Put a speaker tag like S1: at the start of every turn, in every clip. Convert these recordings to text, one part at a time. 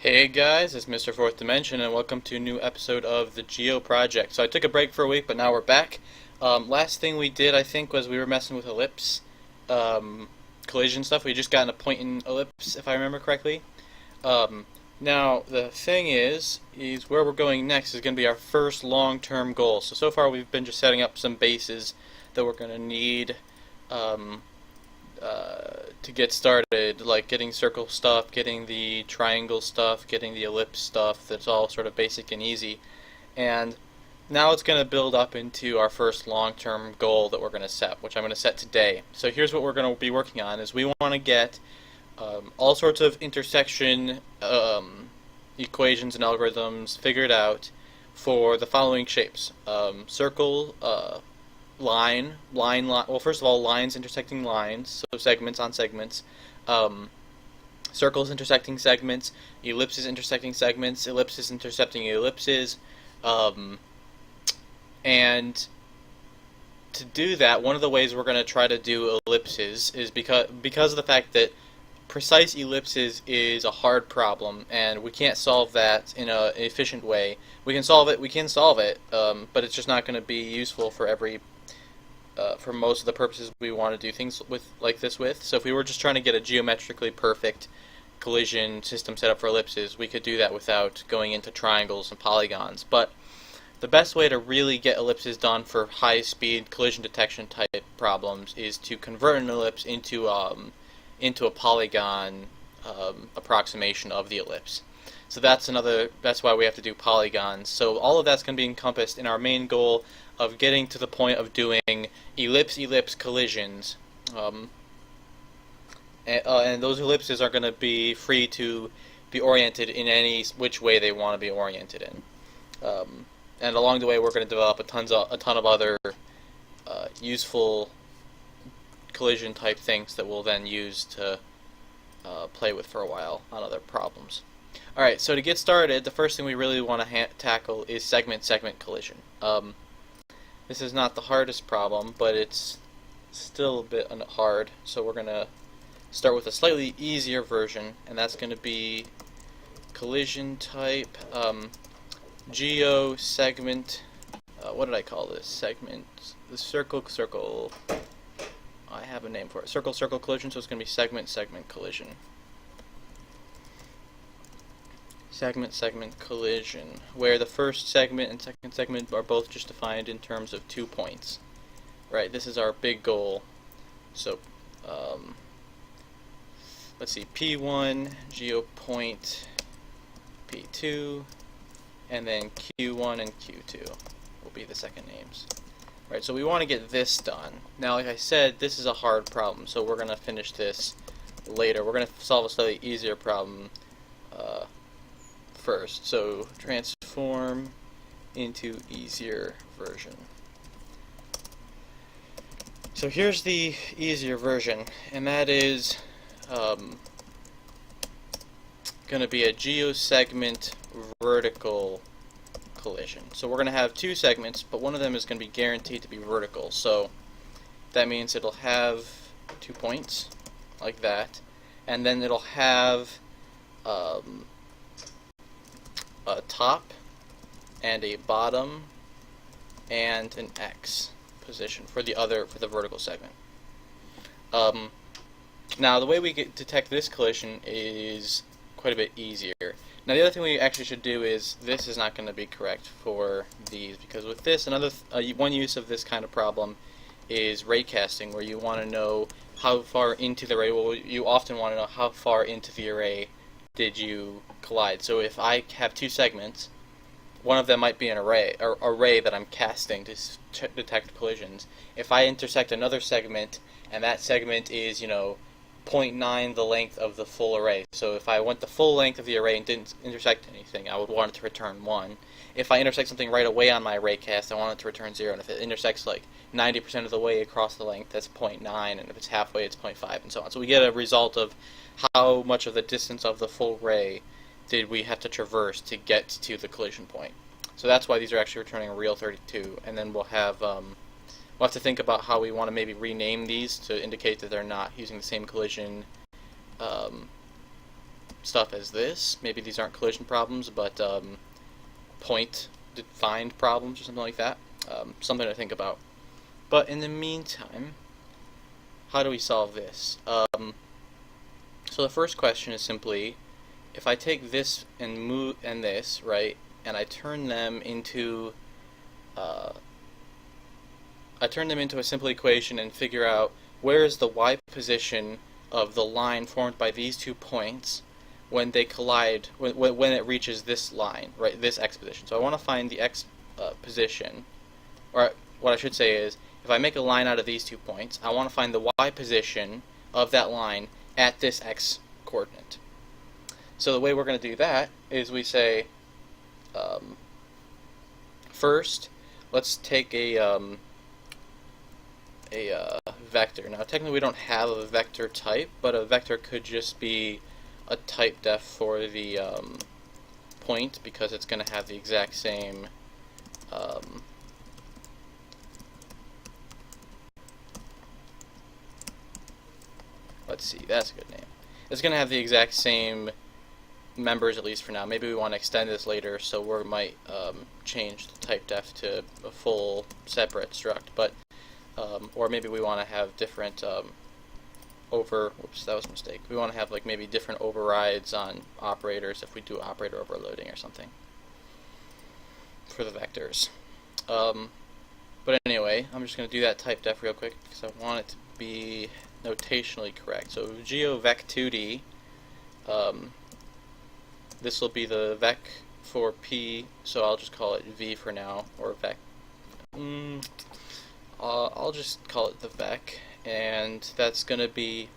S1: Hey guys, it's Mr. Fourth Dimension, and welcome to a new episode of the Geo Project. So I took a break for a week, but now we're back. Last thing we did, I think, was we were messing with ellipse collision stuff. We just got a point in ellipse, if I remember correctly. Now the thing is where we're going next is going to be our first long-term goal. So far we've been just setting up some bases that we're going to need to get started, like getting circle stuff, getting the triangle stuff, getting the ellipse stuff. That's all sort of basic and easy. And now it's going to build up into our first long-term goal that we're going to set, which I'm going to set today. So here's what we're going to be working on: is we want to get all sorts of intersection equations and algorithms figured out for the following shapes: circle, line. Well, first of all, lines intersecting lines, so segments on segments. Circles intersecting segments, ellipses intersecting segments, ellipses intersecting ellipses, and to do that, one of the ways we're going to try to do ellipses is because of the fact that precise ellipses is a hard problem, and we can't solve that in an efficient way. We can solve it, but it's just not going to be useful for for most of the purposes we want to do things like this with. So if we were just trying to get a geometrically perfect collision system set up for ellipses, we could do that without going into triangles and polygons. But the best way to really get ellipses done for high-speed collision detection type problems is to convert an ellipse into a polygon approximation of the ellipse. So that's why we have to do polygons. So all of that's going to be encompassed in our main goal of getting to the point of doing ellipse-ellipse collisions. And those ellipses are going to be free to be oriented in any which way they want to be oriented in. And along the way, we're going to develop a ton of other useful collision type things that we'll then use to play with for a while on other problems. Alright, so to get started, the first thing we really want to tackle is segment-segment collision. This is not the hardest problem, but it's still a bit hard, so we're going to start with a slightly easier version, and that's going to be collision type geo segment. What did I call this? Segment. The circle. I have a name for it. Circle collision, so it's going to be segment collision. Segment collision, where the first segment and second segment are both just defined in terms of 2 points. Right, this is our big goal. So, let's see, P1, geopoint P2, and then Q1 and Q2 will be the second names. Right, so we want to get this done. Now, like I said, this is a hard problem, so we're going to finish this later. We're going to solve a slightly easier problem first. So transform into easier version. So here's the easier version, and that is going to be a geosegment vertical collision. So we're going to have two segments, but one of them is going to be guaranteed to be vertical. So that means it'll have 2 points, like that, and then it'll have a top and a bottom and an X position for the vertical segment. Now the way we detect this collision is quite a bit easier. Now the other thing we actually should do is, this is not going to be correct for these, because with this, one use of this kind of problem is raycasting, where you want to know how far into the array. Well, you often want to know how far into the array did you collide. So if I have two segments, one of them might be an array that I'm casting to detect collisions. If I intersect another segment, and that segment is, 0.9 the length of the full array. So if I went the full length of the array and didn't intersect anything, I would want it to return 1. If I intersect something right away on my array cast, I want it to return 0. And if it intersects like 90% of the way across the length, that's 0.9. And if it's halfway, it's 0.5, and so on. So we get a result of how much of the distance of the full array did we have to traverse to get to the collision point. So that's why these are actually returning a real 32. And then we'll have to think about how we want to maybe rename these to indicate that they're not using the same collision stuff as this. Maybe these aren't collision problems, but point-defined problems or something like that. Something to think about. But in the meantime, how do we solve this? So the first question is simply, if I take this and this, right, and I turn them into a simple equation and figure out where is the y position of the line formed by these 2 points when they collide, when it reaches this line, right, this x position. So I want to find the x position, or what I should say is, if I make a line out of these 2 points, I want to find the y position of that line at this x coordinate. So the way we're going to do that is we say, first, let's take a vector. Now, technically, we don't have a vector type, but a vector could just be a type def for the point, because it's going to have the exact same let's see, that's a good name. It's going to have the exact same members, at least for now. Maybe we want to extend this later, so we might change the type def to a full separate struct, but or maybe we want to have different whoops, that was a mistake. We want to have like maybe different overrides on operators if we do operator overloading or something for the vectors. But anyway, I'm just going to do that type def real quick because I want it to be notationally correct. So geovec2d, this will be the vec for p, so I'll just call it v for now, or vec. I'll just call it the vec, and that's going to be,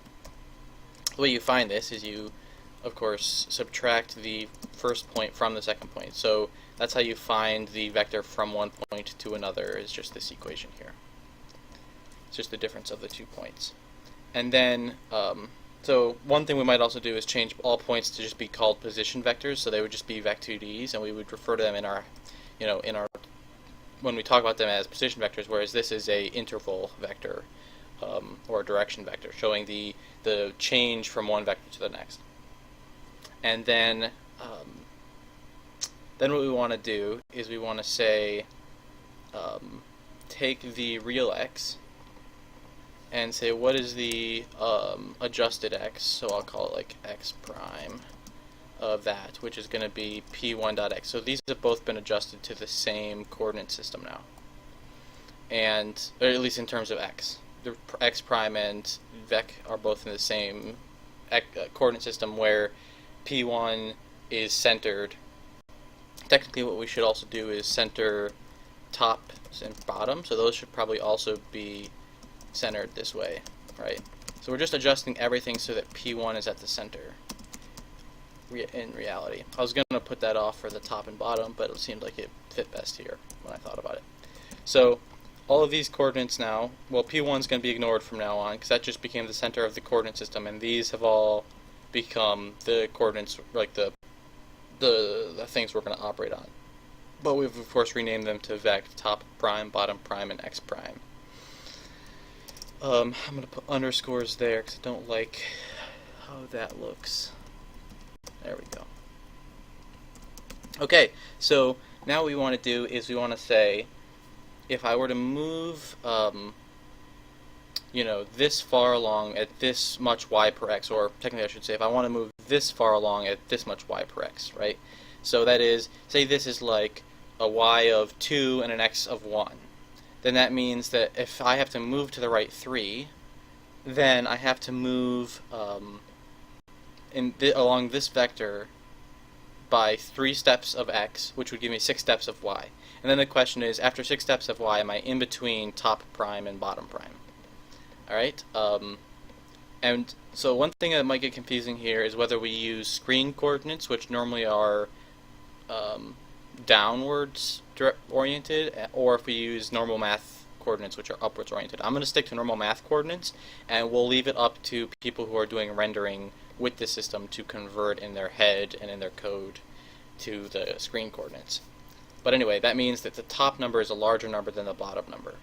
S1: the way you find this is you, of course, subtract the first point from the second point. So that's how you find the vector from one point to another, is just this equation here. It's just the difference of the 2 points. And then, so one thing we might also do is change all points to just be called position vectors, so they would just be vec2ds, and we would refer to them in our, when we talk about them as position vectors, whereas this is a interval vector, or a direction vector, showing the change from one vector to the next. And then what we want to do is we want to say, take the real x, and say what is the adjusted x, so I'll call it like x prime of that, which is going to be p1.x. So these have both been adjusted to the same coordinate system now, and or at least in terms of x. The x prime and vec are both in the same coordinate system, where p1 is centered. Technically what we should also do is center top and bottom, so those should probably also be centered this way, right? So we're just adjusting everything so that P1 is at the center in reality. I was going to put that off for the top and bottom, but it seemed like it fit best here when I thought about it. So all of these coordinates now, well, P1 is going to be ignored from now on because that just became the center of the coordinate system, and these have all become the coordinates, like the things we're going to operate on. But we've of course renamed them to vec, top prime, bottom prime, and x prime. I'm going to put underscores there because I don't like how that looks. There we go. Okay, so now what we want to do is we want to say, if I were to move, this far along at this much y per x, or technically I should say, if I want to move this far along at this much y per x, right? So that is, say this is like a y of 2 and an x of 1. Then that means that if I have to move to the right 3, then I have to move along this vector by 3 steps of x, which would give me 6 steps of y. And then the question is, after 6 steps of y, am I in between top prime and bottom prime? Alright? And so one thing that might get confusing here is whether we use screen coordinates, which normally are downwards oriented, or if we use normal math coordinates, which are upwards oriented. I'm going to stick to normal math coordinates, and we'll leave it up to people who are doing rendering with the system to convert in their head and in their code to the screen coordinates. But anyway, that means that the top number is a larger number than the bottom number.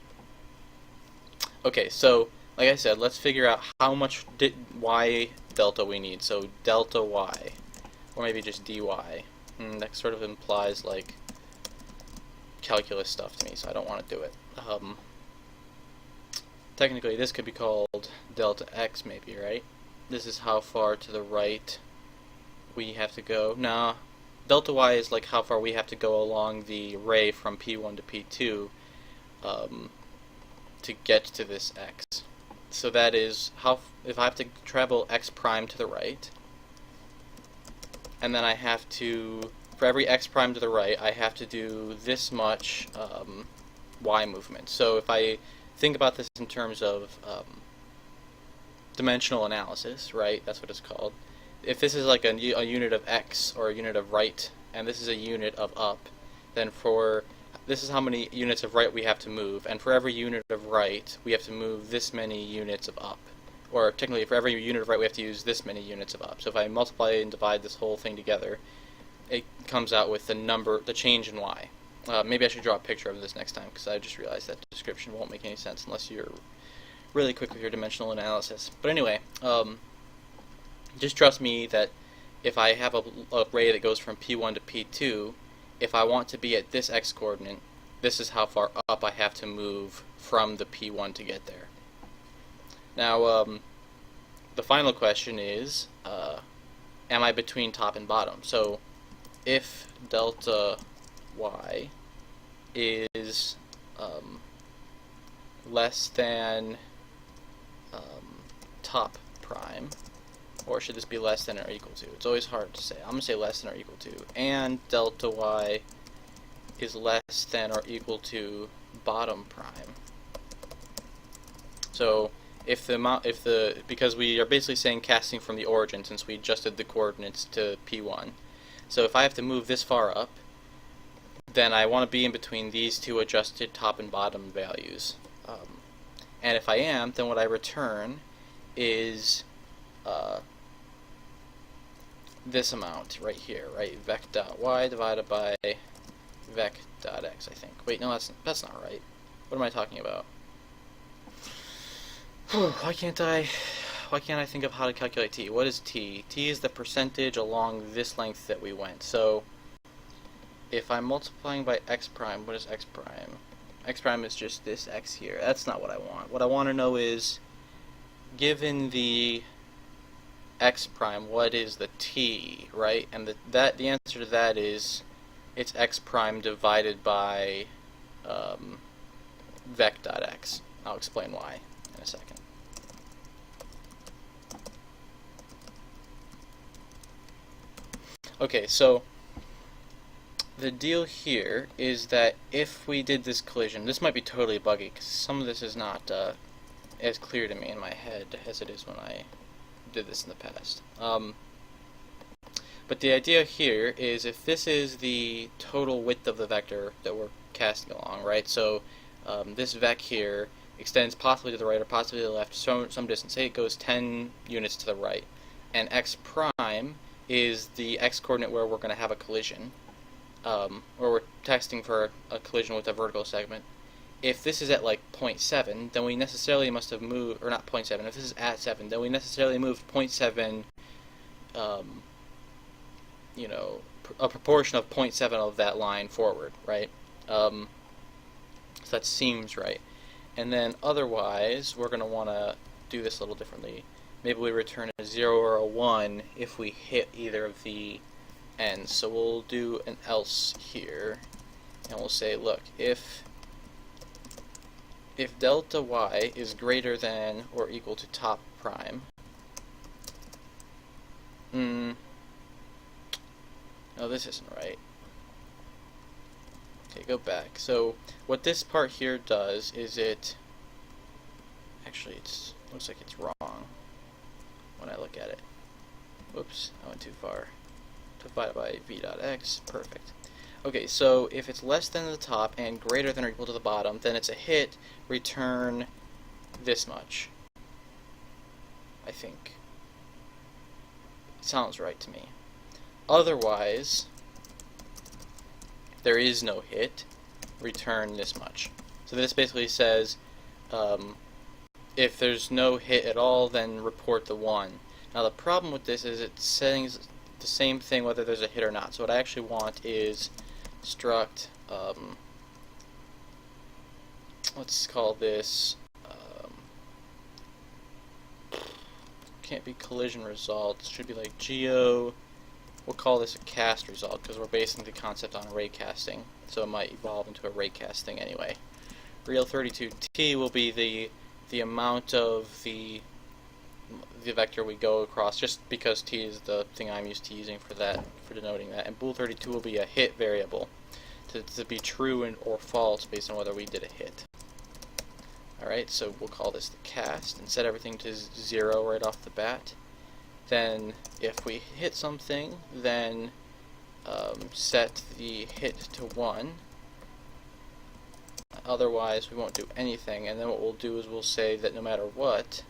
S1: Okay, so like I said, let's figure out how much y delta we need. So delta y. or maybe just dy. That sort of implies like calculus stuff to me, so I don't want to do it. Technically, this could be called delta x, maybe, right? This is how far to the right we have to go. Nah, delta y is like how far we have to go along the ray from P1 to P2 to get to this x. So that is how if I have to travel x prime to the right, and then I have to, for every x prime to the right, I have to do this much y movement. So if I think about this in terms of dimensional analysis, right? That's what it's called. If this is like a unit of x or a unit of right, and this is a unit of up, then for this is how many units of right we have to move, and for every unit of right, we have to move this many units of up. Or technically, for every unit of right, we have to use this many units of up. So if I multiply and divide this whole thing together, it comes out with the number, the change in y. Maybe I should draw a picture of this next time, because I just realized that description won't make any sense unless you're really quick with your dimensional analysis. But anyway, just trust me that if I have a ray that goes from P1 to P2, if I want to be at this x-coordinate, this is how far up I have to move from the P1 to get there. Now, the final question is, am I between top and bottom? So, if delta y is less than top prime, or should this be less than or equal to? It's always hard to say. I'm going to say less than or equal to. And delta y is less than or equal to bottom prime. So if because we are basically saying casting from the origin since we adjusted the coordinates to P1. So if I have to move this far up, then I want to be in between these two adjusted top and bottom values. And if I am, then what I return is this amount right here, right? Vec.y divided by vec.x, I think. Wait, no, that's not right. What am I talking about? Why can't I think of how to calculate t? What is t? T is the percentage along this length that we went. So if I'm multiplying by x prime, what is x prime? X prime is just this x here. That's not what I want. What I want to know is, given the x prime, what is the t, right? And the answer to that is it's x prime divided by vec.x. I'll explain why in a second. Okay, so the deal here is that if we did this collision, this might be totally buggy because some of this is not as clear to me in my head as it is when I did this in the past. But the idea here is if this is the total width of the vector that we're casting along, right? So this vec here extends possibly to the right or possibly to the left some distance. Say it goes 10 units to the right. And x prime is the x-coordinate where we're going to have a collision, or we're testing for a collision with a vertical segment. If this is at like 0.7, then we necessarily must have moved, or not 0.7, if this is at 7, then we necessarily moved 0.7, you know, a proportion of 0.7 of that line forward, right? So that seems right. And then otherwise, we're going to want to do this a little differently. Maybe we return a 0 or a 1 if we hit either of the ends. So we'll do an else here, and we'll say, look, if delta y is greater than or equal to top prime, no, this isn't right. Okay, go back. So what this part here does is actually looks like it's wrong when I look at it. Whoops, I went too far. Divided by v.x, perfect. Okay, so if it's less than the top and greater than or equal to the bottom, then it's a hit, return this much. I think. It sounds right to me. Otherwise, there is no hit, return this much. So this basically says, if there's no hit at all, then report the 1. Now the problem with this is it's saying the same thing whether there's a hit or not. So what I actually want is struct, let's call this, can't be collision results, should be like geo, we'll call this a cast result because we're basing the concept on array casting, so it might evolve into array casting anyway. Real 32t will be the amount of the vector we go across, just because t is the thing I'm used to using for that, for denoting that. And bool 32 will be a hit variable to be true or false based on whether we did a hit. Alright, so we'll call this the cast and set everything to 0 right off the bat. Then if we hit something, then set the hit to 1. Otherwise we won't do anything, and then what we'll do is we'll say that no matter what,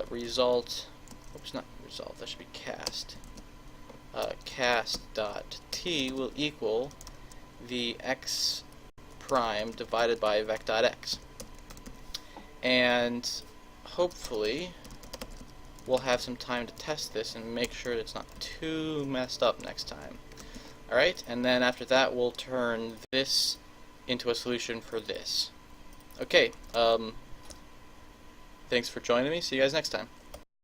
S1: result, oops, not result, that should be cast. Cast.t will equal the x prime divided by vec.x. And hopefully we'll have some time to test this and make sure it's not too messed up next time. Alright, and then after that we'll turn this into a solution for this. Okay, thanks for joining me. See you guys next time.